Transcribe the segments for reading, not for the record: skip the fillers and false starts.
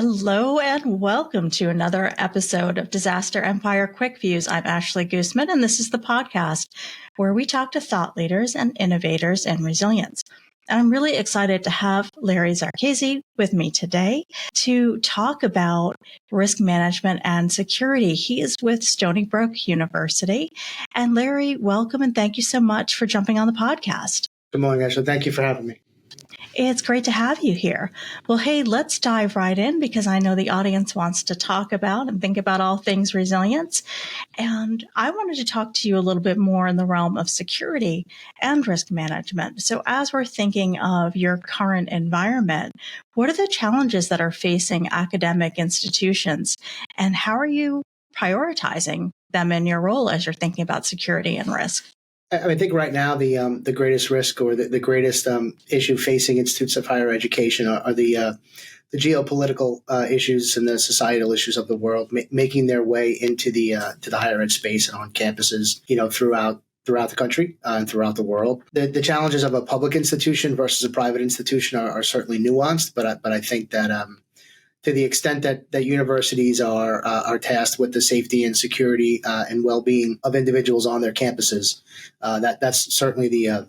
Hello and welcome to another episode of Disaster Empire Quick Views. I'm Ashley Gooseman, and this is the podcast where we talk to thought leaders and innovators in resilience. And I'm really excited to have Larry Zacarese with me today to talk about risk management and security. He is with Stony Brook University. And Larry, welcome and thank you so much for jumping on the podcast. Good morning, Ashley. Thank you for having me. It's great to have you here. Well, hey, let's dive right in because I know the audience wants to talk about and think about all things resilience. And I wanted to talk to you a little bit more in the realm of security and risk management. So as we're thinking of your current environment, what are the challenges that are facing academic institutions and how are you prioritizing them in your role as you're thinking about security and risk? I think right now the greatest risk or the greatest issue facing institutes of higher education are the geopolitical issues and the societal issues of the world making their way into the higher ed space and on campuses, throughout the country and throughout the world. The challenges of a public institution versus a private institution are certainly nuanced, but I think that to the extent that universities are tasked with the safety and security and well-being of individuals on their campuses, that's certainly the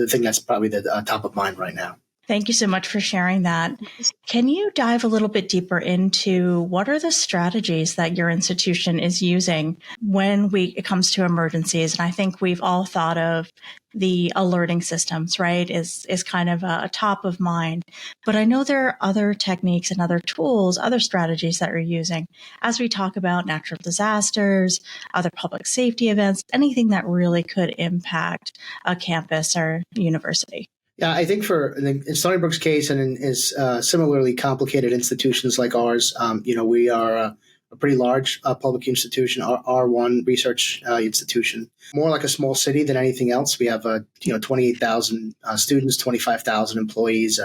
thing that's probably the top of mind right now. Thank you so much for sharing that. Can you dive a little bit deeper into what are the strategies that your institution is using when it comes to emergencies? And I think we've all thought of the alerting systems, right, is kind of a top of mind. But I know there are other techniques and other tools, other strategies that you're using as we talk about natural disasters, other public safety events, anything that really could impact a campus or university. Yeah, I think in Stony Brook's case and in similarly complicated institutions like ours, we are a pretty large public institution, R1 research institution, more like a small city than anything else. We have 28,000 students, 25,000 employees.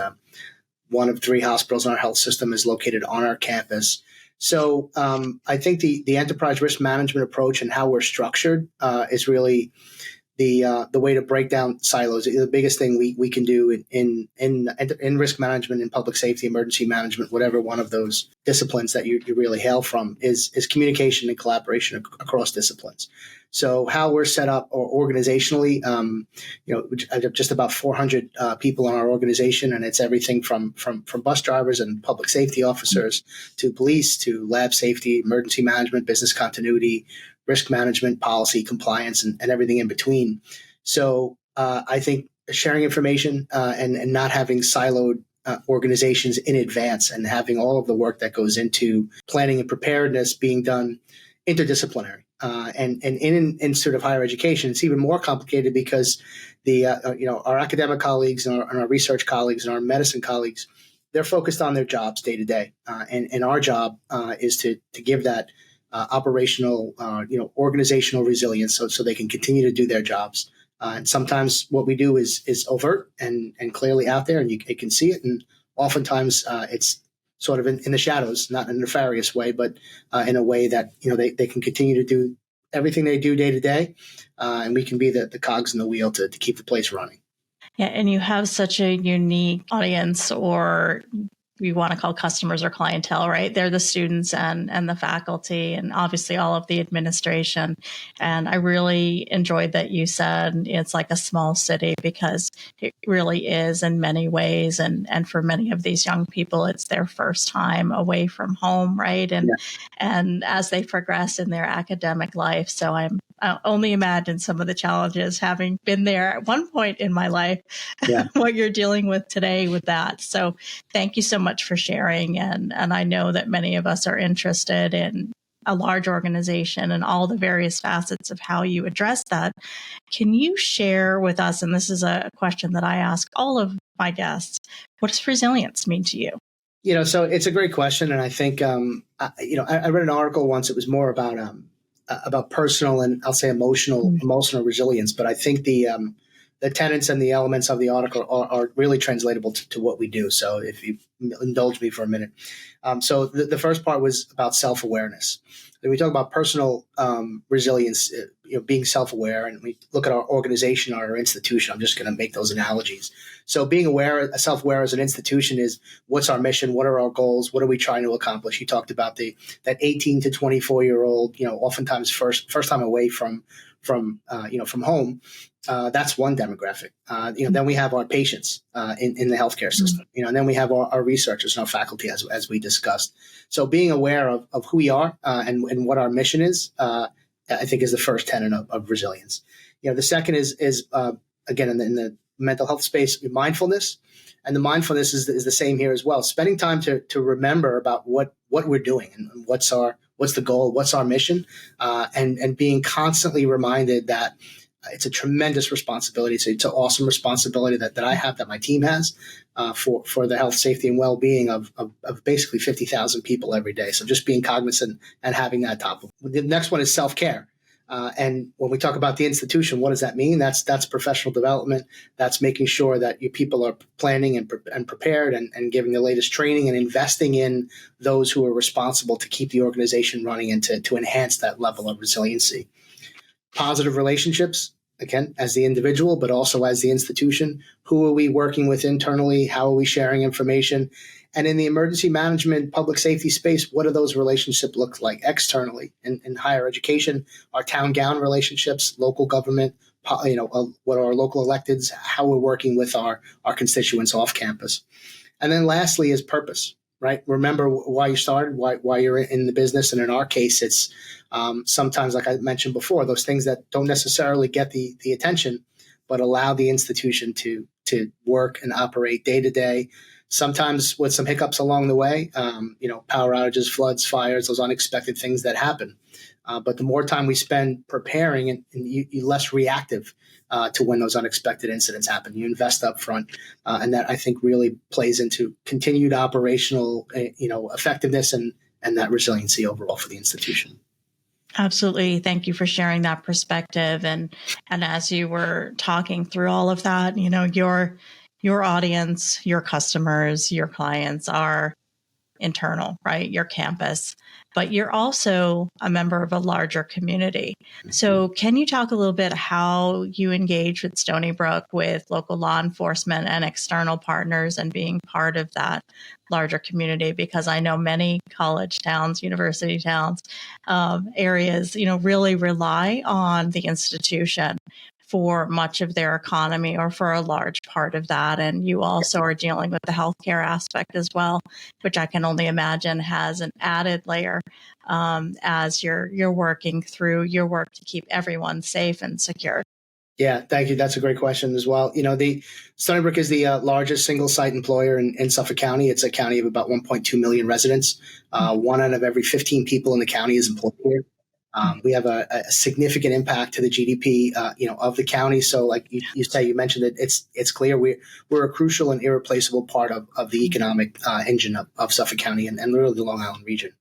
One of 3 hospitals in our health system is located on our campus. So I think the enterprise risk management approach and how we're structured is really the way to break down silos. The biggest thing we can do in risk management, in public safety, emergency management, whatever one of those disciplines that you really hail from is communication and collaboration across disciplines. So how we're set up or organizationally, I have just about 400 people in our organization, and it's everything from bus drivers and public safety officers to police to lab safety, emergency management, business continuity, risk management, policy, compliance, and everything in between. So I think sharing information and not having siloed organizations in advance and having all of the work that goes into planning and preparedness being done interdisciplinary. And in sort of higher education, it's even more complicated because our academic colleagues and our research colleagues and our medicine colleagues, they're focused on their jobs day to day. And our job is to give that operational, organizational resilience so they can continue to do their jobs. And sometimes what we do is overt and clearly out there, and you can see it. And oftentimes it's sort of in the shadows, not in a nefarious way, but in a way that they can continue to do everything they do day to day, and we can be the cogs in the wheel to keep the place running. Yeah, and you have such a unique audience, or we want to call customers or clientele, right? They're the students and the faculty and obviously all of the administration. And I really enjoyed that you said it's like a small city because it really is in many ways. And for many of these young people, it's their first time away from home, right? And as they progress in their academic life. So I only imagine some of the challenges having been there at one point in my life, what you're dealing with today with that. So thank you so much for sharing. And I know that many of us are interested in a large organization and all the various facets of how you address that. Can you share with us, and this is a question that I ask all of my guests, what does resilience mean to you? So it's a great question. And I think, I read an article once, it was more about personal and I'll say emotional resilience. But I think the tenets and the elements of the article are really translatable to what we do. So if you indulge me for a minute. So the first part was about self-awareness. When we talk about personal resilience, being self-aware, and we look at our organization or our institution, I'm just going to make those analogies. So being self-aware as an institution is, what's our mission? What are our goals? What are we trying to accomplish? You talked about that 18 to 24-year-old, oftentimes first time away from home. That's one demographic. Then we have our patients in the healthcare system. And then we have our researchers and our faculty, as we discussed. So being aware of who we are and what our mission is, I think, is the first tenet of resilience. The second is again, in the mental health space, mindfulness. And the mindfulness is the same here as well. Spending time to remember about what we're doing and what's the goal, what's our mission, and being constantly reminded that it's a tremendous responsibility. It's an awesome responsibility that I have, that my team has, for the health, safety, and well-being of basically 50,000 people every day. So just being cognizant and having that top. The next one is self-care. And when we talk about the institution, what does that mean? That's professional development. That's making sure that your people are planning and prepared and giving the latest training and investing in those who are responsible to keep the organization running and to enhance that level of resiliency. Positive relationships, again, as the individual, but also as the institution. Who are we working with internally? How are we sharing information? And in the emergency management, public safety space, what do those relationships look like externally? In higher education, our town-gown relationships, local government, what are our local electeds, how we're working with our constituents off campus. And then lastly is purpose, right? Remember why you started, why you're in the business. And in our case, it's sometimes, like I mentioned before, those things that don't necessarily get the attention, but allow the institution to work and operate day to day. Sometimes with some hiccups along the way, power outages, floods, fires, those unexpected things that happen. But the more time we spend preparing, and you're less reactive to when those unexpected incidents happen. You invest up front, and that, I think, really plays into continued operational effectiveness and that resiliency overall for the institution. Absolutely. Thank you for sharing that perspective. And as you were talking through all of that, your audience, your customers, your clients are internal, right? Your campus, but you're also a member of a larger community. So can you talk a little bit how you engage with Stony Brook, with local law enforcement and external partners, and being part of that larger community? Because I know many college towns, university towns, areas, really rely on the institution for much of their economy, or for a large part of that. And you also are dealing with the healthcare aspect as well, which I can only imagine has an added layer as you're working through your work to keep everyone safe and secure. Yeah, thank you. That's a great question as well. The Stony Brook is the largest single site employer in Suffolk County. It's a county of about 1.2 million residents. 1 out of every 15 people in the county is employed here. We have a significant impact to the GDP, of the county. So, like you mentioned it, it's clear we're a crucial and irreplaceable part of the economic engine of Suffolk County and literally the Long Island region.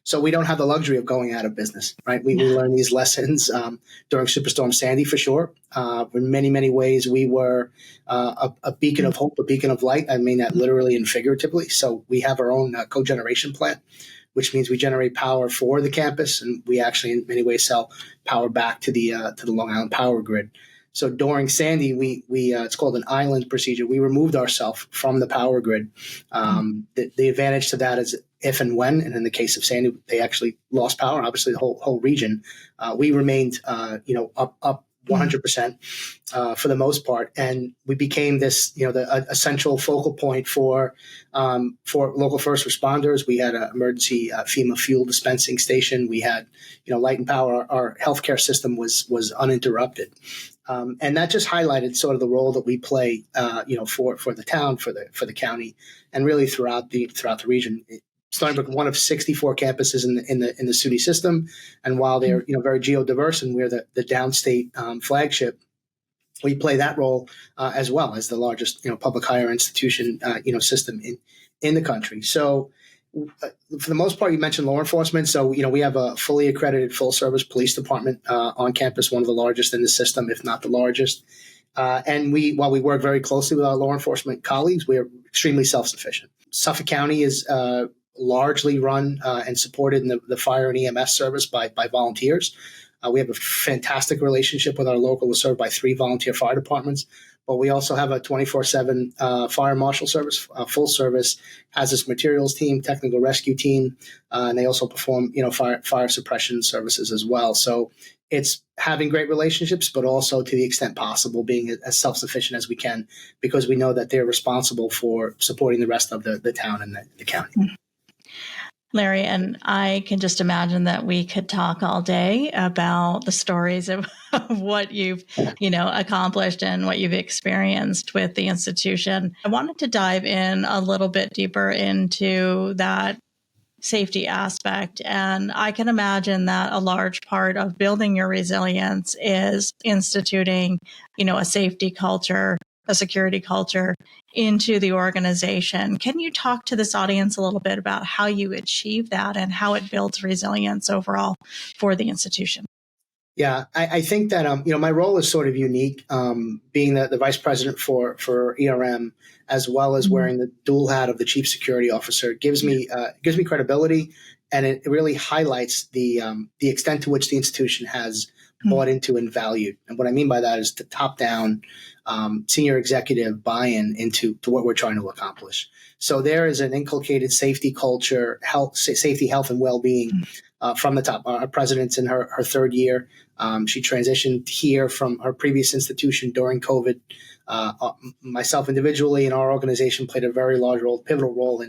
So we don't have the luxury of going out of business, right? We learned these lessons during Superstorm Sandy, for sure. In many, many ways, we were a beacon of hope, a beacon of light. I mean that literally and figuratively. So we have our own cogeneration plant, which means we generate power for the campus, and we actually, in many ways, sell power back to the Long Island power grid. So during Sandy, we it's called an island procedure. We removed ourselves from the power grid. The advantage to that is if and when, and in the case of Sandy, they actually lost power. Obviously, the whole region, we remained up 100% for the most part, and we became this a central focal point for local first responders. We had an emergency FEMA fuel dispensing station. We had light and power. Our healthcare system was uninterrupted. And that just highlighted sort of the role that we play, for the town, for the county, and really throughout the region. Stony Brook, one of 64 campuses in the SUNY system, and while they're very geodiverse and we're the downstate flagship, we play that role as well as the largest public higher institution system in the country. So. For the most part, you mentioned law enforcement. So, we have a fully accredited full-service police department on campus, one of the largest in the system, if not the largest. And while we work very closely with our law enforcement colleagues, we are extremely self-sufficient. Suffolk County is largely run and supported in the fire and EMS service by volunteers. We have a fantastic relationship with our local. We're served by 3 volunteer fire departments, but we also have a 24/7 fire marshal service, full service, hazardous materials team, technical rescue team, and they also perform fire suppression services as well. So it's having great relationships, but also to the extent possible being as self-sufficient as we can, because we know that they're responsible for supporting the rest of the town and the county. Larry, and I can just imagine that we could talk all day about the stories of what you've, accomplished and what you've experienced with the institution. I wanted to dive in a little bit deeper into that safety aspect. And I can imagine that a large part of building your resilience is instituting, a safety culture, a security culture into the organization. Can you talk to this audience a little bit about how you achieve that and how it builds resilience overall for the institution? Yeah, I think that my role is sort of unique, being the vice president for ERM, as well as wearing the dual hat of the chief security officer. It gives me credibility, and it really highlights the extent to which the institution has bought into and valued. And what I mean by that is the top down senior executive buy-in into what we're trying to accomplish. So there is an inculcated safety culture, safety, health, and well-being from the top. Our president's in her 3rd year. She transitioned here from her previous institution during COVID. Myself individually and our organization played a very large role, pivotal role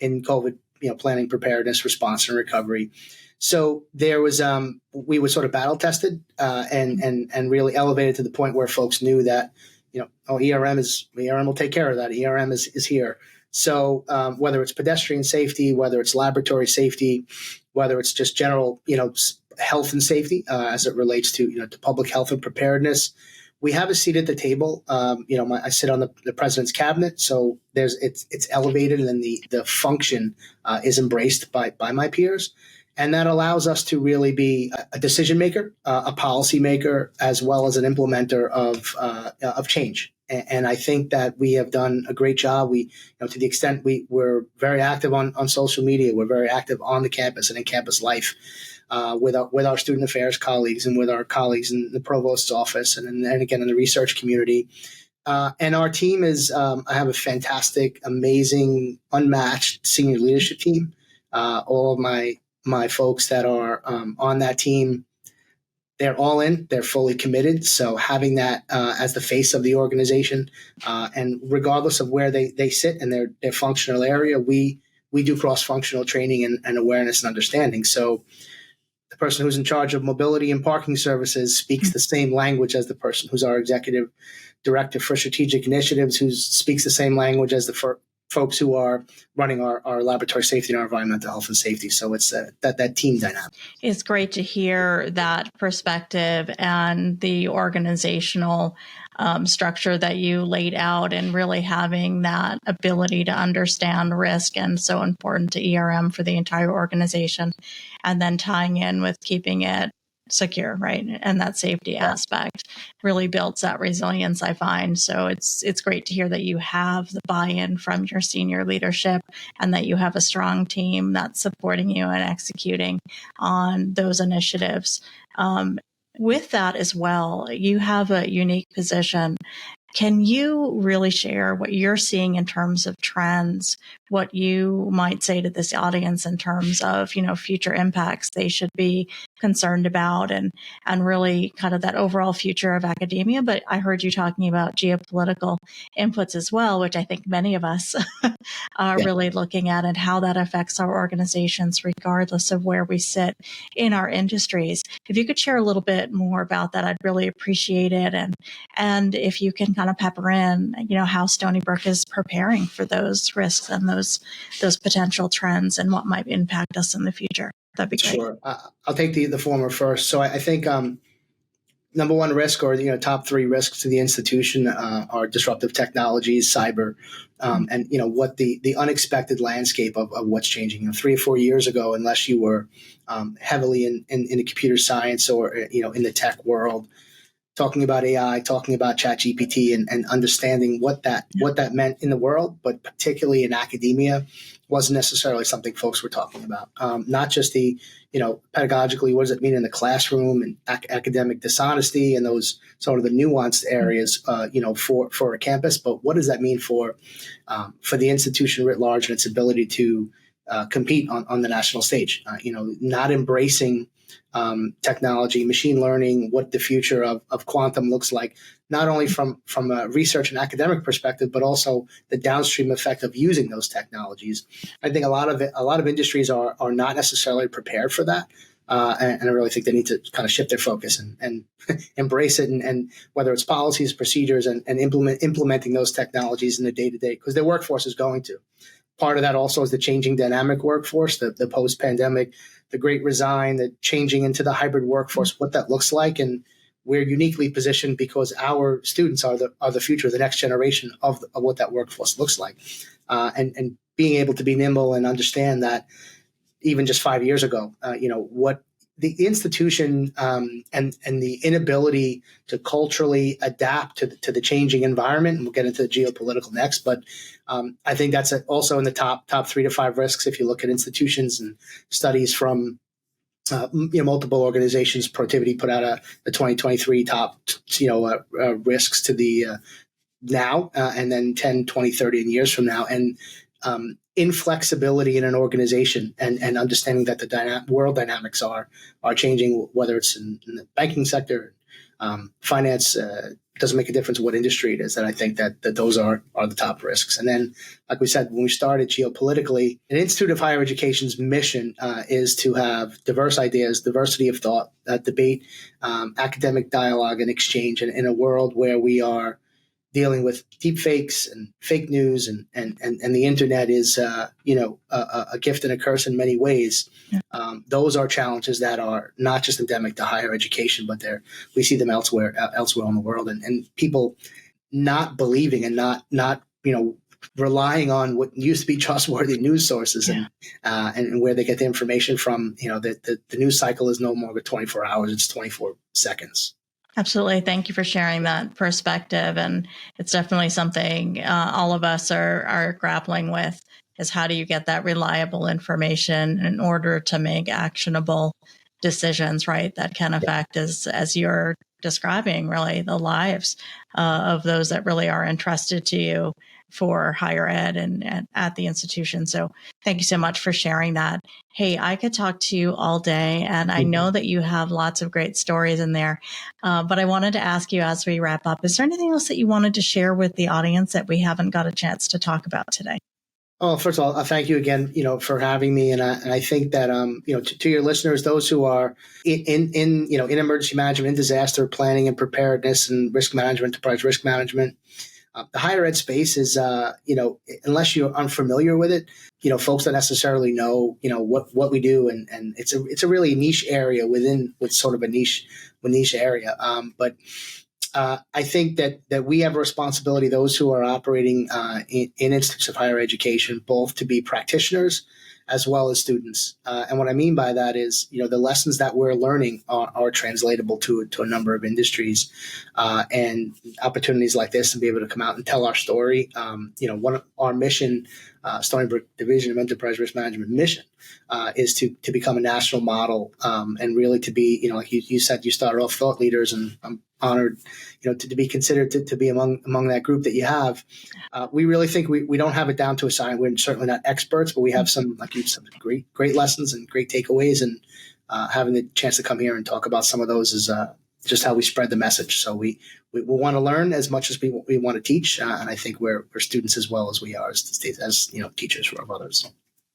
in COVID, planning, preparedness, response, and recovery. So there was, we were sort of battle tested and really elevated to the point where folks knew that, ERM will take care of that. ERM is here. So whether it's pedestrian safety, whether it's laboratory safety, whether it's just general, health and safety as it relates to, to public health and preparedness, we have a seat at the table. I sit on the president's cabinet, so it's elevated, and then the function is embraced by my peers. And that allows us to really be a decision maker, a policy maker, as well as an implementer of change. And I think that we have done a great job. We, to the extent we're very active on social media, we're very active on the campus and in campus life with our student affairs colleagues and with our colleagues in the provost's office and again in the research community. And our team is, I have a fantastic, amazing, unmatched senior leadership team. All of my folks that are on that team, they're all in, they're fully committed. So having that as the face of the organization, and regardless of where they sit in their functional area, we do cross-functional training and awareness and understanding. So the person who's in charge of mobility and parking services speaks the same language as the person who's our executive director for strategic initiatives, who speaks the same language as the folks who are running our laboratory safety and our environmental health and safety. So it's that team dynamic. It's great to hear that perspective and the organizational structure that you laid out, and really having that ability to understand risk, and so important to ERM for the entire organization, and then tying in with keeping it secure, right? And that safety aspect really builds that resilience, I find. So it's great to hear that you have the buy-in from your senior leadership, and that you have a strong team that's supporting you and executing on those initiatives. With that as well, you have a unique position. Can you really share what you're seeing in terms of trends, what you might say to this audience in terms of, future impacts they should be concerned about, and really kind of that overall future of academia? But I heard you talking about geopolitical inputs as well, which I think many of us are really looking at, and how that affects our organizations regardless of where we sit in our industries. If you could share a little bit more about that, I'd really appreciate it. And if you can kind of pepper in, how Stony Brook is preparing for those risks and those potential trends, and what might impact us in the future. That'd be great. Sure. I'll take the former first. So I think number one risk, or top 3 risks to the institution, are disruptive technologies, cyber, and what the unexpected landscape of what's changing. 3 or 4 years ago, unless you were heavily in the computer science or in the tech world, talking about AI, talking about ChatGPT, and understanding what that meant in the world, but particularly in academia, wasn't necessarily something folks were talking about. Not just the, pedagogically, what does it mean in the classroom and academic dishonesty and those sort of the nuanced areas, for a campus, but what does that mean for the institution writ large and its ability to compete on the national stage? Not embracing technology, machine learning, what the future of quantum looks like, not only from a research and academic perspective, but also the downstream effect of using those technologies. I think a lot of industries are not necessarily prepared for that. And I really think they need to kind of shift their focus and embrace it, and whether it's policies, procedures, and implementing those technologies in the day-to-day, because their workforce is going to. Part of that also is the changing dynamic workforce, the post-pandemic, the great resign, the changing into the hybrid workforce, what that looks like. And we're uniquely positioned because our students are the future, the next generation of what that workforce looks like. And being able to be nimble and understand that even just 5 years ago, what the institution and the inability to culturally adapt to the changing environment, and we'll get into the geopolitical next, but I think that's also in the top 3 to 5 risks. If you look at institutions and studies from multiple organizations, Protiviti put out the 2023 top risks to the now and then 10, 20, 30 years from now, and inflexibility in an organization and understanding that the world dynamics are changing, whether it's in the banking sector, finance, doesn't make a difference what industry it is. And I think that those are the top risks. And then, like we said, when we started geopolitically, an Institute of Higher Education's mission is to have diverse ideas, diversity of thought, debate, academic dialogue and exchange in a world where we are dealing with deep fakes and fake news, and the internet is a gift and a curse in many ways. Yeah. Those are challenges that are not just endemic to higher education, but we see them elsewhere in the world, and people not believing and not relying on what used to be trustworthy news sources, and where they get the information from. The news cycle is no longer 24 hours; it's 24 seconds. Absolutely. Thank you for sharing that perspective. And it's definitely something all of us are grappling with, is how do you get that reliable information in order to make actionable decisions, right? That can affect, as you're describing, really the lives of those that really are entrusted to you for higher ed and at the institution. So thank you so much for sharing that. Hey, I could talk to you all day, and I know that you have lots of great stories in there. But I wanted to ask you, as we wrap up, is there anything else that you wanted to share with the audience that we haven't got a chance to talk about today? Oh, first of all, thank you again, for having me. And I think that, to your listeners, those who are in emergency management, in disaster planning and preparedness and risk management, enterprise risk management, the higher ed space is, unless you're unfamiliar with it, folks don't necessarily know, what we do. And it's a really niche area with sort of a niche area. But I think that we have a responsibility, those who are operating in institutes of higher education, both to be practitioners as well as students. And what I mean by that is, the lessons that we're learning are translatable to a number of industries, and opportunities like this to be able to come out and tell our story. One of our mission, Stony Brook Division of Enterprise Risk Management mission, is to become a national model, and really to be, like you said, you started off thought leaders, and I'm honored, to be considered to be among that group that you have. We really think we don't have it down to a science. We're certainly not experts, but we have some, like you said, great lessons and great takeaways. And having the chance to come here and talk about some of those is just how we spread the message. So we want to learn as much as we want to teach, and I think we're students as well as we are as teachers of others.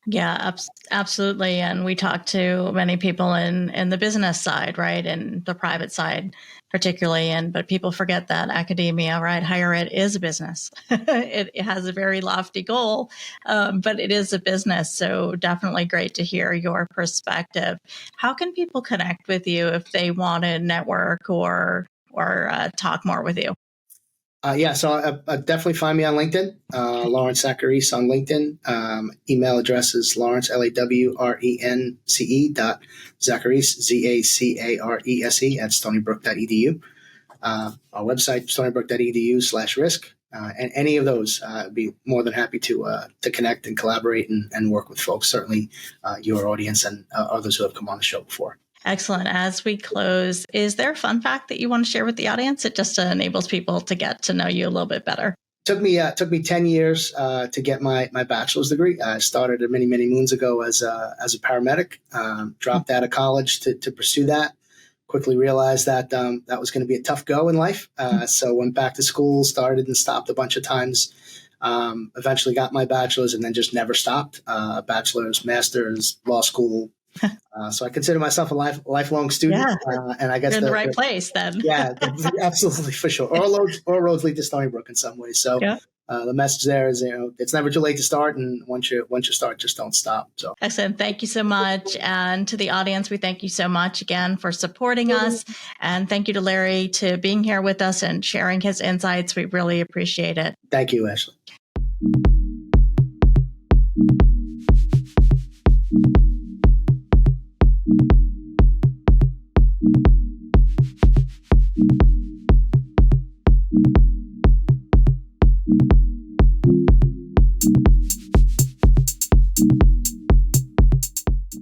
Yeah, absolutely. And we talk to many people in the business side, right, and the private side particularly. But people forget that academia, right, higher ed is a business. It has a very lofty goal, but it is a business. So definitely great to hear your perspective. How can people connect with you if they want to network or talk more with you? So definitely find me on LinkedIn, Larry Zacarese on LinkedIn. Email address is Lawrence, LAWRENCE Zacarese, ZACARESE @ stonybrook.edu. Our website, stonybrook.edu/risk. and any of those, I'd be more than happy to connect and collaborate and work with folks. Certainly, your audience and others who have come on the show before. Excellent. As we close, is there a fun fact that you want to share with the audience? It just enables people to get to know you a little bit better. Took me 10 years to get my bachelor's degree. I started many moons ago as a paramedic. Dropped out of college to pursue that. Quickly realized that that was going to be a tough go in life. So went back to school, started and stopped a bunch of times. Eventually got my bachelor's and then just never stopped. Bachelor's, master's, law school. So I consider myself a lifelong student. Yeah. And I guess you're in the right place then. Yeah, absolutely, for sure. Or roads lead to Stony Brook in some ways. So yeah. The message there is, it's never too late to start. And once you start, just don't stop. So excellent. Thank you so much. And to the audience, we thank you so much again for supporting us. And thank you to Larry to being here with us and sharing his insights. We really appreciate it. Thank you, Ashley.